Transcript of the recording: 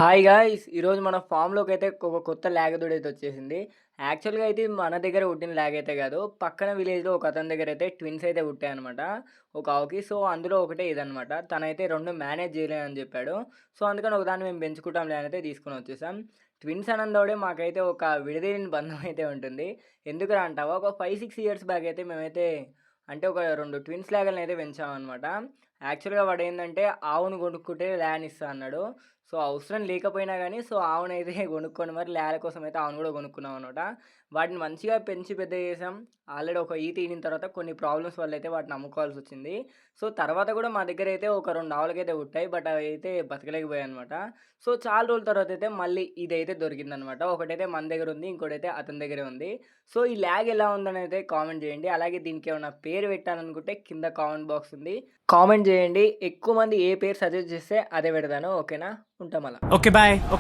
Hi guys! ఈరోజు మన ఫామ్‌లోకైతే ఒక కొత్త లేగదూడైతే వచ్చేసింది. యాక్చువల్‌గా అయితే ఇది మన దగ్గర పుట్టిన లేగైతే కాదు. పక్కన విలేజ్‌లో ఒక అతని దగ్గర అయితే ట్విన్స్ అయితే పుట్టాయన్నమాట. ఒక ఆవుకి. సో, అందులో ఒకటే ఇదన్నమాట. తనైతే 2 మేనేజ్ చేయలేనని చెప్పాడు. సో, అందుకని ఒకదాన్ని మేము పెంచుకుంటాంలే అని అయితే తీసుకొని వచ్చేసాం. ట్విన్స్ అనంతోడే మాకైతే ఒక విడదీయని బంధం అయితే ఉంటుంది. ఎందుకురా అంటావా? ఒక 5, 6 ఇయర్స్ బ్యాక్ అయితే మేమైతే అంటే ఒక 2 ట్విన్స్ లేగలనైతే పెంచామన్నమాట. యాక్చువల్‌గా వాడేందంటే ఆవును కొనుక్కుంటే ల్యాండ్ ఇస్తా అన్నాడు. సో, అవసరం లేకపోయినా గానీ, సో, ఆవునైతే కొనుక్కొని మరి లేల కోసమైతే ఆవును గూడా కొనుక్కున్నామనమాట. వాటిని మంచిగా పెంచి పెద్ద చేసాం. ఆల్రెడీ ఒక ఈత ఈనిన తర్వాత కొన్ని ప్రాబ్లమ్స్ వల్లైతే వాటిని అమ్ముకోవాల్సొచ్చింది. సో, తర్వాత గూడా మా దగ్గరైతే ఒక 2 ఆవులకైతే పుట్టాయి. బట్ అవైతే బతకలేకపోయాయనమాట. సో, చాలా రోజుల తర్వాతైతే మళ్ళీ ఇదైతే దొరికిందనమాట. ఒకటైతే మన దగ్గరుంది. ఇంకోటైతే అతని దగ్గరే ఉంది. సో, ఈ ల్యాగ్ ఎలా ఉందనైతే కామెంట్ జేయండి. అలాగే దీనికేమన్నా పేరు పెట్టాలనుకుంటే కింద కామెంట్ బాక్స్ ఉంది. కామెంట్ జేయండి. ఎక్కువ మంది ఏ పేరు సజెస్ట్ చేస్తే అదే పెడతాను. ఓకేనా? ఉంటాం అలా. Okay bye.